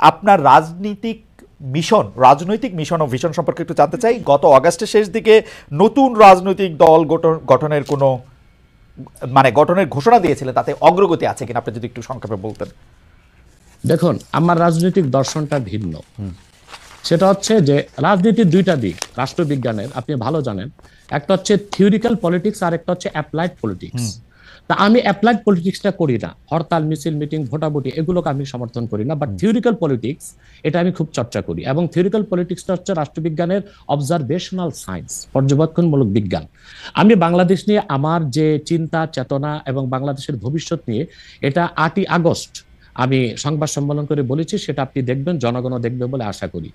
আপনার রাজনৈতিক মিশন ও ভিশন সম্পর্কে একটু জানতে চাই। গত অগাস্টের শেষ দিকে নতুন রাজনৈতিক দল গঠনের কোনো গঠনের ঘোষণা দিয়েছিলেন, তাতে অগ্রগতি আছে কিনা আপনি যদি একটু সংক্ষেপে বলতেন। দেখুন, আমার রাজনৈতিক দর্শনটা ভিন্ন। সেটা হচ্ছে যে রাজনীতির দুইটা দিক রাষ্ট্রবিজ্ঞানের, আপনি ভালো জানেন। একটা হচ্ছে থিওরিক্যাল পলিটিক্স আর একটা হচ্ছে অ্যাপ্লাইড পলিটিক্স। তা আমি অ্যাপ্লাইড পলিটিক্সটা করি না, হরতাল মিছিল মিটিং ভোটাভুটি এগুলোকে আমি সমর্থন করি না, বাট থিওরিক্যাল পলিটিক্স এটা আমি খুব চর্চা করি। এবং থিওরিক্যাল পলিটিক্সটা হচ্ছে রাষ্ট্রবিজ্ঞানের অবজারভেশনাল সায়েন্স, পর্যবেক্ষণমূলক বিজ্ঞান। আমি বাংলাদেশ নিয়ে আমার যে চিন্তা চেতনা এবং বাংলাদেশের ভবিষ্যৎ নিয়ে, এটা 8ই আগস্ট আমি সংবাদ সম্মেলন করে বলেছি, সেটা আপনি দেখবেন, জনগণও দেখবে বলে আশা করি।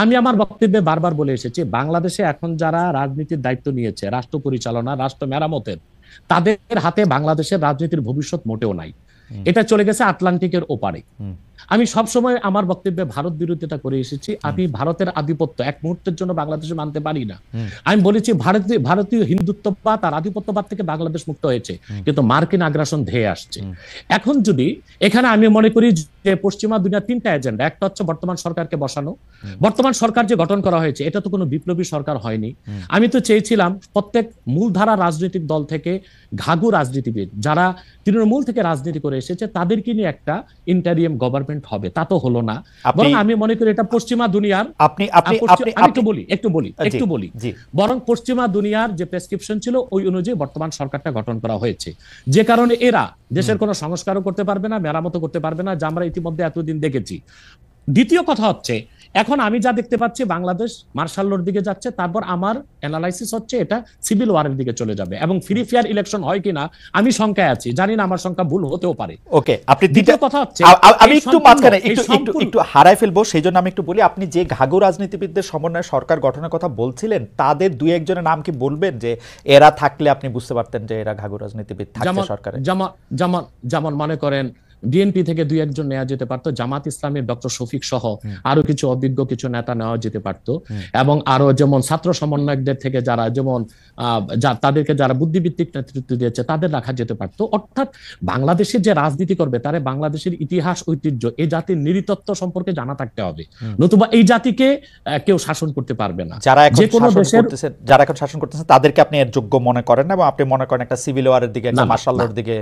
আমি আমার বক্তব্যে বারবার বলে এসেছি, বাংলাদেশে এখন যারা রাজনীতির দায়িত্ব নিয়েছে, রাষ্ট্র পরিচালনা, রাষ্ট্র মেরামতের, তাদের হাতে বাংলাদেশের রাজনীতির ভবিষ্যৎ মোটেও নাই। এটা চলে গেছে আটলান্টিকের ওপারে। আমি সবসময় আমার বক্তব্যে ভারত বিরোধিতা করে এসেছি। আমি ভারতের আধিপত্য এক মুহূর্তের জন্য বাংলাদেশে মানতে পারি না। আমি বলেছি ভারতীয় হিন্দুত্ববাদ আর আধিপত্যবাদ থেকে বাংলাদেশ মুক্ত হয়েছে, কিন্তু মার্কিন আগ্রাসন ধেয়ে আসছে। এখন যদি এখানে আমি মনে করি যে পশ্চিমা দুনিয়ার 3টা এজেন্ডা, একটা হচ্ছে বর্তমান সরকারকে বসানো। বর্তমান সরকার যে গঠন করা হয়েছে এটা তো কোনো বিপ্লবী সরকার হয়নি। আমি তো চেয়েছিলাম প্রত্যেক মূলধারা রাজনৈতিক দল থেকে ঘাঘু রাজনীতিবিদ যারা তৃণমূল থেকে রাজনীতি করে এসেছে তাদেরকে নিয়ে একটা ইন্টারিয়াম গভর্নমেন্ট হবে, তা তো হলো না। বরং আমি মনে করি এটা পশ্চিমা দুনিয়ার, একটু বলি বরং পশ্চিমা দুনিয়ার যে প্রেসক্রিপশন ছিল ওই অনুযায়ী বর্তমান সরকারটা গঠন করা হয়েছে, যে কারণে এরা দেশের কোনো সংস্কারও করতে পারবে না, মেরামতও করতে পারবে না, যা আমরা ইতিমধ্যে এতদিন দেখেছি। দ্বিতীয় কথা হচ্ছে, এখন আমি যা দেখতে পাচ্ছি বাংলাদেশ মার্শাল লর দিকে যাচ্ছে। তারপর আমার অ্যানালাইসিস হচ্ছে এটা সিভিল ওয়ারের দিকে চলে যাবে, এবং ফ্রি ফেয়ার ইলেকশন হয় কিনা আমি শঙ্কায় আছি, জানি না, আমার সংখ্যা ভুল হতেও পারে। ওকে, আপনি দ্বিতীয় কথা হচ্ছে আমি একটু মাঝখানে একটু হারাই ফেলবো, সেই জন্য আমি একটু বলি, আপনি যে ঘাঘু রাজনীতিবিদদের সমন্বয়ে সরকার গঠনের কথা বলছিলেন, তাদের দুই একজনের নাম কি বলবেন, যে এরা থাকলে আপনি বুঝতে পারতেন যে এরা ঘাঘু রাজনীতিবিদ থাকছে সরকারে? যেমন মনে করেন বিএনপি থেকে 2-1 জন নেওয়া যেতে পারতো, জামাত ইসলামের ডক্টর শফিক সহ আরো কিছু অভিজ্ঞ কিছু নেতা নেওয়া যেতে পারতো, এবং আরো যেমন ছাত্র সমন্বয়কদের থেকে যারা যেমন তাদেরকে যারা বুদ্ধিভিত্তিক নেতৃত্ব দিয়েছে তাদের রাখা যেতে পারতো। অর্থাৎ বাংলাদেশের যে রাজনীতি করবে তারা বাংলাদেশের ইতিহাস ঐতিহ্য এই জাতির নৃতত্ব সম্পর্কে জানা থাকতে হবে, নতুবা এই জাতিকে কেউ শাসন করতে পারবে না। যারা এখন শাসন করতেছেন তাদেরকে আপনি এর যোগ্য মনে করেন না, এবং আপনি মনে করেন একটা সিভিল ওয়ারের দিকে, একটা মার্শাল লর দিকে?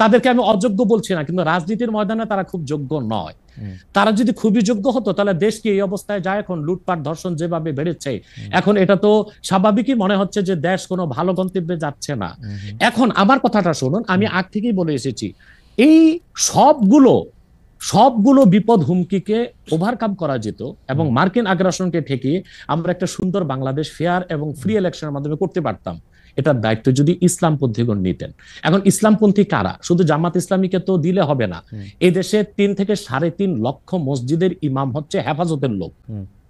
তাদেরকে আমি অযোগ্য বলছি না, কিন্তু রাজনীতির ময়দানে তারা খুব যোগ্য নয়। তারা যদি খুবই যোগ্য হতো তাহলে দেশ কি এই অবস্থায় যায়? এখন লুটপাট ধর্ষণ যেভাবে বেড়েছে, এখন এটা তো স্বাভাবিকই মনে হচ্ছে যে দেশ কোনো ভালো গন্তব্যে যাচ্ছে না। এখন আমার কথাটা শুনুন, আমি আগ থেকেই বলে এসেছি, এই সবগুলো বিপদ হুমকিকে ওভারকাম করা যেত, এবং মার্কিন আগ্রাসনকে ঠেকিয়ে আমরা একটা সুন্দর বাংলাদেশ ফেয়ার এবং ফ্রি ইলেকশনের মাধ্যমে করতে পারতাম। এটার দায়িত্ব যদি ইসলামপন্থীগণ নিতেন। এখন ইসলামপন্থী কারা? শুধু জামাত ইসলামীকে তো দিলে হবে না। এই দেশে 3 থেকে 3.5 লক্ষ মসজিদের ইমাম হচ্ছে হেফাজতের লোক,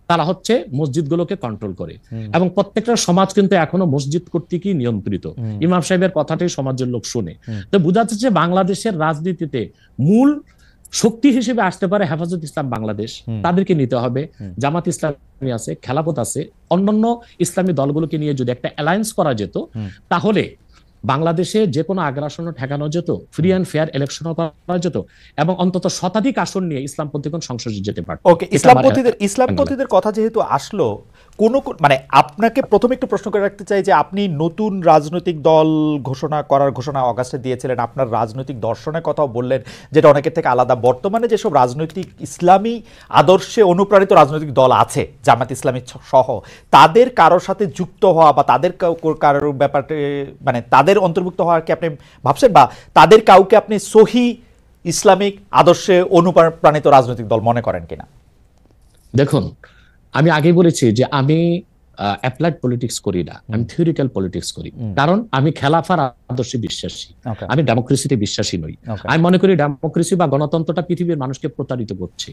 তারা হচ্ছে মসজিদগুলোকে কন্ট্রোল করে, এবং প্রত্যেকটা সমাজ কিন্তু এখনো মসজিদ কর্তৃকই নিয়ন্ত্রিত। ইমাম সাহেবের কথাটাই সমাজের লোক শুনে। তো বোঝা যাচ্ছে বাংলাদেশের রাজনীতিতে মূল শক্তি হিসেবে আসতে পারে হেফাজত ইসলাম বাংলাদেশ, তাদেরকে নিতে হবে। জামাত ইসলামী আছে, খেলাফত আছে, অন্যান্য ইসলামী দলগুলোকে নিয়ে যদি একটা অ্যালায়েন্স করা যেত, তাহলে বাংলাদেশে যে কোনো আগ্রাসন ঠেকানো যেত, ফ্রি অ্যান্ড ফেয়ার ইলেকশন করা যেত, এবং অন্তত শতাধিক আসন নিয়ে ইসলামপন্থীগণ সংসদে যেতে পারত। ওকে, ইসলামপন্থীদের কথা যেহেতু আসলো, আপনাকে প্রথমে একটু প্রশ্ন করে রাখতে চাই যে আপনি নতুন রাজনৈতিক দল ঘোষণা অগাস্টে দিয়েছিলেন, আপনার রাজনৈতিক দর্শনের কথাও বললেন যেটা অনেকের থেকে আলাদা। বর্তমানে যেসব রাজনৈতিক ইসলামী আদর্শে অনুপ্রাণিত রাজনৈতিক দল আছে, জামাত ইসলামী সহ, তাদের কারোর সাথে যুক্ত হওয়া বা তাদের কারোর ব্যাপারে তাদের অন্তর্ভুক্ত হওয়ার কি আপনি ভাবছেন, বা তাদের কাউকে আপনি সহি ইসলামিক আদর্শে অনুপ্রাণিত রাজনৈতিক দল মনে করেন কিনা? দেখুন, আমি আগেই বলেছি যে আমি অ্যাপ্লাইড পলিটিক্স করি না, আমি থিওরিক্যাল পলিটিক্স করি। কারণ আমি খেলাফার আদর্শে বিশ্বাসী, আমি ডেমোক্রেসিতে বিশ্বাসী নই। আমি মনে করি ডেমোক্রেসি বা গণতন্ত্রটা পৃথিবীর মানুষকে প্রতারিত করছে।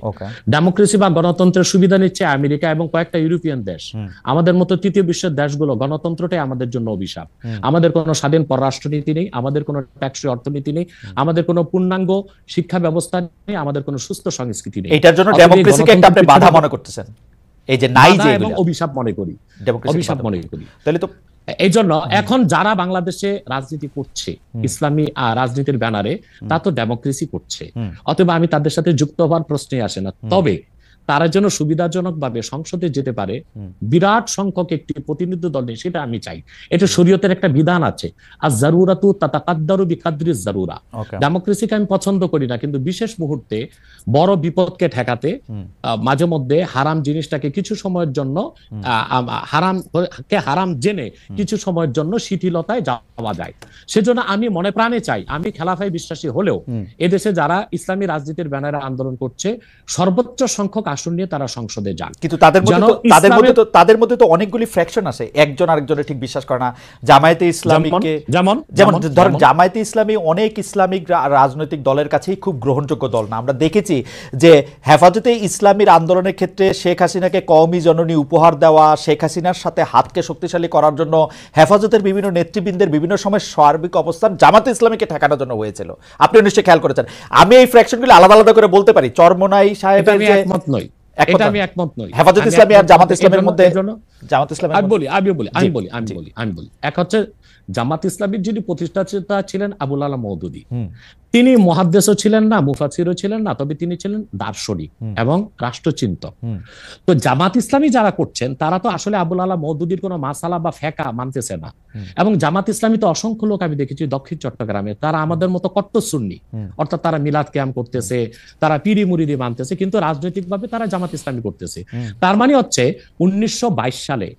ডেমোক্রেসি বা গণতন্ত্রের সুবিধা নিচ্ছে আমেরিকা এবং কয়েকটা ইউরোপিয়ান দেশ। আমাদের মতো তৃতীয় বিশ্বের দেশগুলো গণতন্ত্রটাই আমাদের জন্য অভিশাপ। আমাদের কোনো স্বাধীন পররাষ্ট্রনীতি নেই, আমাদের কোনো ট্যাক্সি অর্থনীতি নেই, আমাদের কোনো পূর্ণাঙ্গ শিক্ষা ব্যবস্থা নেই, আমাদের কোনো সুস্থ সংস্কৃতি নেই। এটার জন্য ডেমোক্রেসিকে একটা আপনি বাধা মনে করতেছেন? এই যে নাই, যে অভিশাপ মনে করি, অভিশাপ মনে করি। তাহলে তো এই জন্য এখন যারা বাংলাদেশে রাজনীতি করছে ইসলামী রাজনীতির ব্যানারে, তা তো ডেমোক্রেসি করছে, অথবা আমি তাদের সাথে যুক্ত হওয়ার প্রশ্নই আসে না। তবে তারা যেন সুবিধাজনক ভাবে সংসদে যেতে পারে, বিরাট সংখ্যক একটি প্রতিনিধি দল নেই, সেটা আমি চাই। এটা শরীয়তের একটা বিধান আছে, আর জারুরাতু তাতাকাদ্দারু বিকাদ্রিজ জারুরা। ডেমোক্রেসিকে আমি পছন্দ করি না, কিন্তু বিশেষ মুহূর্তে বড় বিপদকে ঠেকাতে মাঝে মধ্যে হারাম জিনিসটাকে কিছু সময়ের জন্য হারাম জেনে কিছু সময়ের জন্য শিথিলতায় যাওয়া যায়। সেজন্য আমি মনে প্রাণে চাই, আমি খেলাফায় বিশ্বাসী হলেও এদেশে যারা ইসলামী রাজনীতির ব্যানারে আন্দোলন করছে সর্বোচ্চ সংখ্যক আসন নিয়ে তারা সংসদে যান। কিন্তু তাদের মধ্যে তো অনেকগুলি ফ্র্যাকশন আছে, একজন আরেকজনের ঠিক বিশ্বাস করে না। জামায়াতে ইসলামীকে যেমন ধরেন, জামায়াতে ইসলামী অনেক ইসলামিক রাজনৈতিক দলের কাছেই খুব গ্রহণযোগ্য দল না। আমরা দেখেছি যে হেফাজতে ইসলামীর আন্দোলনের ক্ষেত্রে শেখ হাসিনাকে কওমি জননী উপহার দেওয়া, শেখ হাসিনার সাথে হাতকে শক্তিশালী করার জন্য হেফাজতের বিভিন্ন নেতৃবৃন্দের বিভিন্ন সময় সার্বিক অবস্থান জামায়াতে ইসলামীকে ঠেকানোর জন্য হয়েছিল। আপনি নিশ্চয়ই খেয়াল করেছেন। আমি এই ফ্র্যাকশনগুলো আলাদা আলাদা করে বলতে পারি। চরমোনাই সাহেবের যে এটা আমি একমত নই, হেফাজত ইসলামী আর জামাত ইসলামের মধ্যে আমি বলি এক হচ্ছে জামাত ইসলামীর যিনি প্রতিষ্ঠাতা ছিলেন আবুল আলা মওদুদী, তিনি মুহাদ্দিসও ছিলেন না, মুফাসসিরও ছিলেন না, তবে তিনি ছিলেন দার্শনিক এবং রাষ্ট্রচিন্তক। তো জামাত ইসলামী যারা করছেন তারা তো আসলে আবুল আলা মওদুদীর কোনো মাসালা বা ফেকা মানতেছে না। এবং জামাত ইসলামী তো অসংখ্য লোক আমি দেখেছি দক্ষিণ চট্টগ্রামে, তারা আমাদের মতো কট্টর সুন্নি, অর্থাৎ তারা মিলাদ কিয়াম করতেছে, তারা পিরি মুরিদি মানতেছে, কিন্তু রাজনৈতিকভাবে তারা জামাত ইসলামী করতেছে। তার মানে হচ্ছে 1922 সালে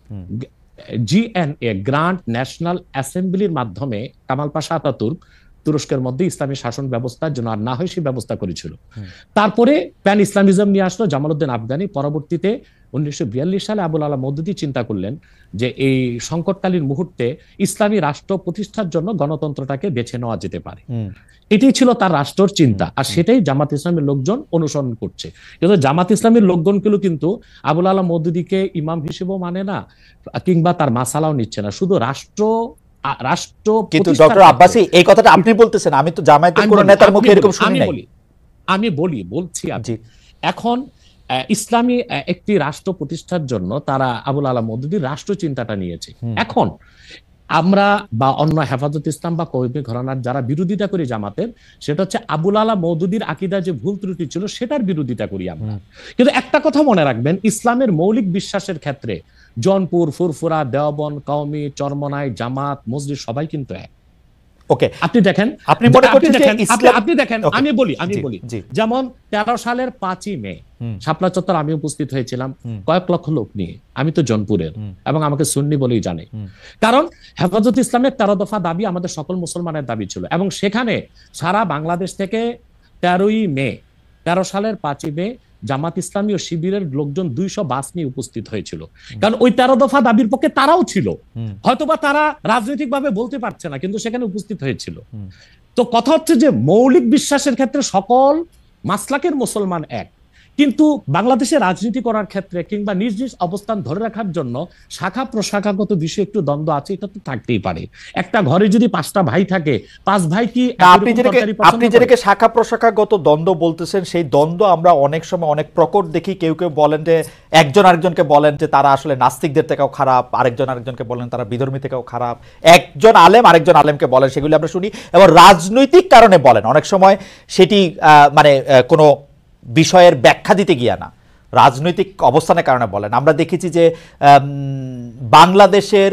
জিএনএ গ্র্যান্ড ন্যাশনাল অ্যাসেম্বলির মাধ্যমে কামাল পাশা আতাতুর্ক তুরস্কের মধ্যে ইসলামী শাসন ব্যবস্থার জন্য আর না হয় সেই ব্যবস্থা করেছিল। তারপরে প্যান ইসলামিজম নিয়ে আসলো জামালউদ্দিন আফগানি। পরবর্তীতে 1942 সালে আবুল আলা মওদুদী চিন্তা করলেন যে এই সংকটকালীন মুহূর্তে ইসলামী রাষ্ট্র প্রতিষ্ঠার জন্য গণতন্ত্রটাকে বেছে নেওয়া যেতে পারে। এটাই ছিল তার রাষ্ট্রের চিন্তা, আর সেটাই জামাত ইসলামের লোকজন অনুসরণ করছে। কিন্তু জামাত ইসলামের লোকজনগুলো কিন্তু আবুল আলা মওদুদীকে ইমাম হিসেবেও মানে না, কিংবা তার মাসালাও নিচ্ছে না, শুধু রাষ্ট্র। কিন্তু ডক্টর আব্বাসী এই কথাটা আপনি বলতেছেন, আমি তো জামায়াতের কোন নেতার মুখে এরকম শুনি নাই। আমি বলছি এখন ইসলামী একটি রাষ্ট্র প্রতিষ্ঠার জন্য তারা আবুল আলা মওদুদীর রাষ্ট্র চিন্তাটা নিয়েছে। এখন আমরা বা অন্য হেফাজত ইসলাম বা কওমি ঘরানার যারা বিরোধিতা করি জামাতের, সেটা হচ্ছে আবুল আলা মওদুদীর আকীদা যে ভুল ত্রুটি ছিল সেটার বিরোধিতা করি আমরা। কিন্তু একটা কথা মনে রাখবেন, ইসলামের মৌলিক বিশ্বাসের ক্ষেত্রে জৌনপুর, ফুরফুরা, দেওবন্দ, কওমি, চরমোনাই, জামাত, মসজিদ সবাই কিন্তু এক। ওকে, আপনি দেখেন, আপনি দেখেন, আমি বলি যেমন 13 সালের 5ই মে শাপলা চত্বর আমি উপস্থিত হয়েছিলাম কয়েক লক্ষ লোক নিয়ে। আমি তো জৌনপুরের এবং আমাকে সুন্নি বলেই জানে, কারণ হেফাজত ইসলামের 13 দফা দাবি আমাদের সকল মুসলমানের দাবি ছিল। এবং সেখানে সারা বাংলাদেশ থেকে 13 সালের 5ই মে জামাত ইসলামী ও শিবিরের লোকজন 200 বাস নিয়ে উপস্থিত হয়েছিল, কারণ ওই 13 দফা দাবির পক্ষে তারাও ছিল। হয়তোবা তারা রাজনৈতিকভাবে বলতে পারছে না, কিন্তু সেখানে উপস্থিত হয়েছিল। তো কথা হচ্ছে যে মৌলিক বিশ্বাসের ক্ষেত্রে সকল মাসলাকের মুসলমান এক, কিন্তু বাংলাদেশে রাজনীতি করার ক্ষেত্রে কিংবা নিজ নিজ অবস্থান ধরে রাখার জন্য শাখা প্রশাখাগত বিষয়ে একটু দ্বন্দ্ব আছে, এটা তো থাকতেই পারে। একটা ঘরে যদি 5টা ভাই থাকে, 5 ভাই কি আপনি যেটাকে শাখা প্রশাখাগত দ্বন্দ্ব বলতেছেন, সেই দ্বন্দ্ব আমরা অনেক সময় অনেক প্রকট দেখি। কেউ কেউ বলেন যে একজন আরেকজনকে বলেন যে তারা আসলে নাস্তিকদের থেকেও খারাপ, আরেকজন আরেকজনকে বলেন তারা বিধর্মী থেকেও খারাপ, একজন আলেম আরেকজন আলেমকে বলেন, সেগুলি আমরা শুনি। এবং রাজনৈতিক কারণে বলেন, অনেক সময় সেটি মানে কোনো বিষয়ের ব্যাখ্যা দিতে গিয়া না, রাজনৈতিক অবস্থানের কারণে বলেন। আমরা দেখেছি যে বাংলাদেশের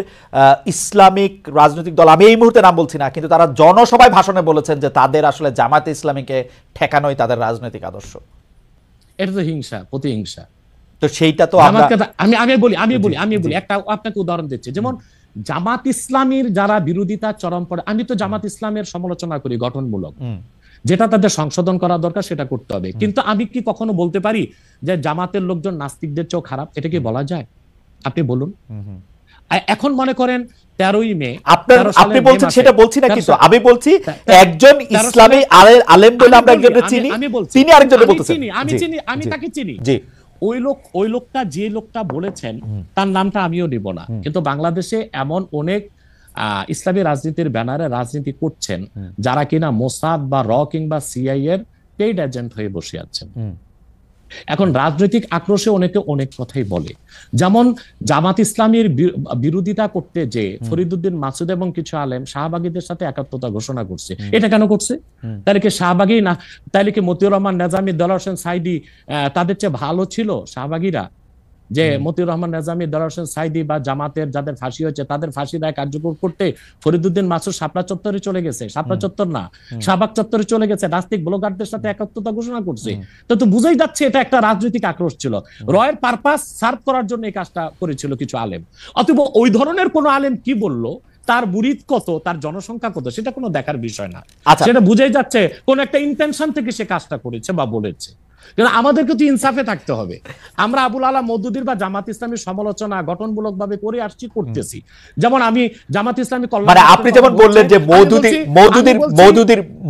ইসলামিক রাজনৈতিক দল, আমি এই মুহূর্তে নাম বলছি না, কিন্তু তারা জনসভায় ভাষণে বলেছেন যে তাদের আসলে জামায়াতে ইসলামীকে ঠেকানোই তাদের রাজনৈতিক আদর্শ। এটা তো হিংসা, প্রতিহিংসা। তো সেইটা তো আমি বলি একটা আপনাকে উদাহরণ দিচ্ছি। যেমন জামাত ইসলামীর যারা বিরোধিতা চরম পড়ে, আমি তো জামাত ইসলামের সমালোচনা করি গঠনমূলক, যেটা তাদের সংশোধন করা দরকার সেটা করতে হবে। কিন্তু আমি কি কখনো বলতে পারি যে জামাতের লোকজন নাস্তিকদের চেয়েও খারাপ? এটা কি বলা যায়? আপনি বলুন। এখন মনে করেন 13ই মে আপনি বলছেন, সেটা বলছি না, কিন্তু আমি বলছি একজন ইসলামী আলেম বলে আমরা একজনকে চিনি, তিনি আরেকজনকে বলতেছেন। আমি তাকে চিনি। ওই লোকটা যে লোকটা বলেছেন তার নামটা আমিও নিব না, কিন্তু বাংলাদেশে এমন অনেক ইসলামী রাজনীতির ব্যানারে রাজনীতি করছেন যারা কিনা মোসাদ বা র কিংবা সিআই এর পেইড এজেন্ট হয়ে বসে আছেন। এখন রাজনৈতিক আক্রোশে অনেকে অনেক কথাই বলে, যেমন জামাত ইসলামীর বিরোধিতা করতে যে ফরিদউদ্দিন মাসুদ এবং কিছু আলেম শাহবাগীদের সাথে একাত্মতা ঘোষণা করছে। এটা কেন করছে? তাহলে কি শাহবাগী না, তাহলে কি মতিউর রহমান নেজামী, দেলোয়ার হোসেন সাইদি তাদের চেয়ে ভালো ছিল শাহবাগীরা? যে মতিউর রহমান নেজামী, দেলোয়ার হোসেন সাইদি বা জামাতের যাদের ফাঁসি হয়েছে তাদের ফাঁসি রায় কার্যকর করতে ফরিদউদ্দিন মাসুদ শাপলা চত্বরে চলে গেছে, শাপলা চত্বর না শাহবাগ চত্বরে চলে গেছে, নাস্তিক ব্লগারদের সাথে একাত্মতা ঘোষণা করছে। তো বুঝাই যাচ্ছে এটা একটা রাজনৈতিক আক্রোশ ছিল, রয়ের পারপাস সার্ভ করার জন্য এই কাজটা করেছিল কিছু আলেম। অথবা ওই ধরনের কোন আলেম কি বললো, তার মুরিদ কত, তার জনসংখ্যা কত, সেটা কোনো দেখার বিষয় না। সেটা বুঝাই যাচ্ছে কোন একটা ইন্টেনশন থেকে সে কাজটা করেছে বা বলেছে। কিন্তু আমাদেরকে তো ইনসাফে থাকতে হবে। আমরা আবুল আলা মওদুদীর বা জামাত ইসলামীর সমালোচনা গঠনমূলক ভাবে করে আসছি, করতেছি। যেমন আমি জামাত ইসলামী মানে আপনি যেমন বললেন যে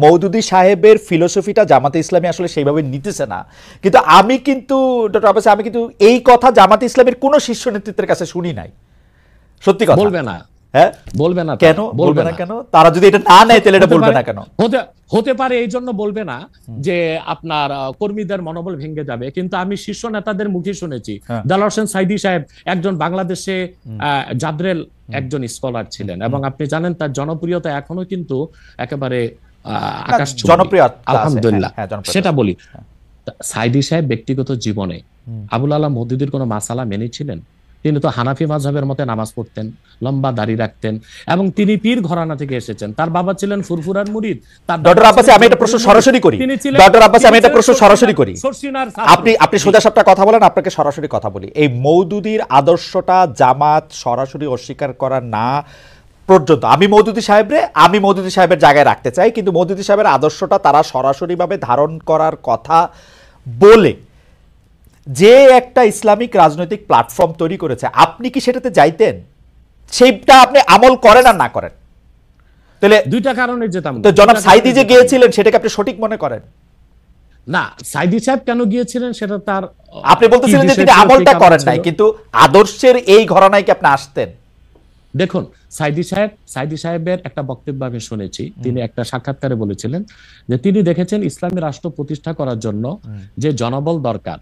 মওদুদী সাহেবের ফিলোসফিটা জামাতে ইসলামী আসলে সেইভাবে নিতেছে না, কিন্তু আমি কিন্তু ডক্টর আব্বাস, আমি কিন্তু এই কথা জামাত ইসলামের কোন শীর্ষ নেতৃত্বের কাছে শুনি নাই। সত্যি কথা বলবে না, হ্যাঁ বলবে না কেন? বলবে না কেন? তারা যদি এটা না নেয় তাহলে এটা বলবে না কেন? হতে পারে এই জন্য বলবে না যে আপনার কর্মীদের মনোবল ভেঙে যাবে। কিন্তু আমি শীর্ষ নেতাদের মুখে শুনেছি, দেলোয়ার হোসেন সাইদি সাহেব একজন বাংলাদেশে জাদ্রেল একজন স্কলার ছিলেন, এবং আপনি জানেন তার জনপ্রিয়তা এখনো কিন্তু একেবারে আকাশ জনপ্রিয়, আলহামদুলিল্লাহ। সেটা বলি, সাইদি সাহেব ব্যক্তিগত জীবনে আবুল আলা মওদুদীর কোনো মাসালা মেনেছিলেন? তিনি তো হানাফি মাযহাবের মতে নামাজ পড়তেন, লম্বা দাড়ি রাখতেন, এবং তিনি পীর ঘরানা থেকে এসেছেন। তার বাবা ছিলেন ফুরফুরার মুরিদ। ডক্টর আব্বাস, আমি একটা প্রশ্ন সরাসরি করি। ডক্টর আব্বাস, আমি একটা প্রশ্ন সরাসরি করি। আপনি সোজা সাপটা কথা বলেন, আপনাকে সরাসরি কথা বলি। এই মওদুদীর আদর্শটা জামাত সরাসরি অস্বীকার করা না পর্যন্ত আমি মওদুদী সাহেবের জায়গায় রাখতে চাই, কিন্তু মওদুদী সাহেবের আদর্শটা তারা সরাসরিভাবে ধারণ করার কথা বলে যে একটা ইসলামিক রাজনৈতিক প্ল্যাটফর্ম তৈরি করেছে, আপনি কি সেটাতে যাইতেন? সেইটা আপনি আমল করেন আর না করেন? তাহলে দুইটা কারণে যেতাম। তো জনাব সাইদি যে গিয়েছিলেন সেটাকে আপনি সঠিক মনে করেন? না, সাইদি সাহেব কেন গিয়েছিলেন সেটা তার, আপনি বলতেছিলেন যে তিনি আমলটা করেন নাই, কিন্তু আদর্শের এই ঘরানায় কি আপনি আসতেন? দেখুন, সাইদি সাহেবের একটা বক্তব্য আমি শুনেছি। তিনি একটা সাক্ষাৎকারে বলেছিলেন যে তিনি দেখেছেন ইসলামী রাষ্ট্র প্রতিষ্ঠা করার জন্য যে জনবল দরকার,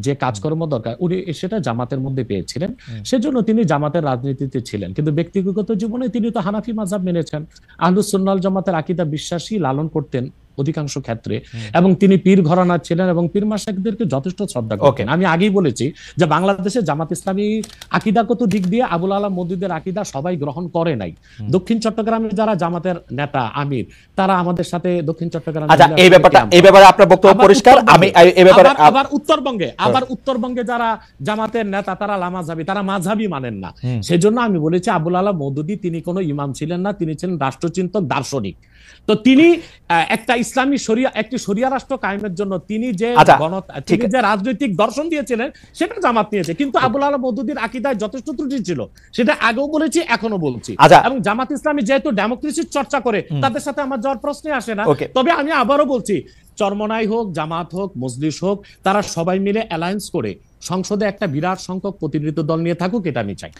যে কাজকর্ম দরকার, উনি সেটা জামাতের মধ্যে পেয়েছিলেন। সেজন্য তিনি জামাতের রাজনীতিতে ছিলেন। কিন্তু ব্যক্তিগত জীবনে তিনি তো হানাফি মাযহাব মেনেছেন, আহলুস সুন্নাহ ওয়াল জামাতের আকীদা বিশ্বাসী লালন করতেন অধিকাংশ ক্ষেত্রে, এবং তিনি পীর ঘরানার ছিলেন এবং পীর মাশায়েখদেরকে যথেষ্ট শ্রদ্ধা করতেন। আমি আগেই বলেছি যে বাংলাদেশে জামাত ইসলামী আকীদাগত দিক দিয়ে আবুল আলা মওদুদীর আকীদা সবাই গ্রহণ করে নাই। দক্ষিণ চট্টগ্রামে যারা জামাতের নেতা আমির, তারা আমাদের সাথে দক্ষিণ চট্টগ্রামে, আচ্ছা এই ব্যাপারে আপনার বক্তব্য পরিষ্কার। আমি এই ব্যাপারে আবার উত্তরবঙ্গে যারা জামাতের নেতা তারা লামাযহাবী, তারা মাযহাবী মানেন না। সেজন্য আমি বলেছি আবুল আলা মওদুদী তিনি কোনো ইমাম ছিলেন না, তিনি ছিলেন রাষ্ট্রচিন্তক, দার্শনিক। তো তিনি একটা ইসলামী একটি শরিয়া রাষ্ট্র কায়েমের জন্য তিনি যে রাজনৈতিক দর্শন দিয়েছিলেন সেটা জামাত নিয়েছে। কিন্তু আবুল আলা মওদুদীর আকীদায় যথেষ্ট ত্রুটি ছিল, সেটা আগেও বলেছি, এখনো বলছি। এবং জামাত ইসলামী যেহেতু ডেমোক্রেসির চর্চা করে, তাদের সাথে আমার যাওয়ার প্রশ্নই আসে না। তবে আমি আবারও বলছি, চরমনাই হোক, জামাত হোক, মজলিস হোক, তারা সবাই মিলে অ্যালায়েন্স করে সংসদে একটা বিরাট সংখ্যক প্রতিনিধিত্ব দল নিয়ে থাকুক, এটা আমি চাই।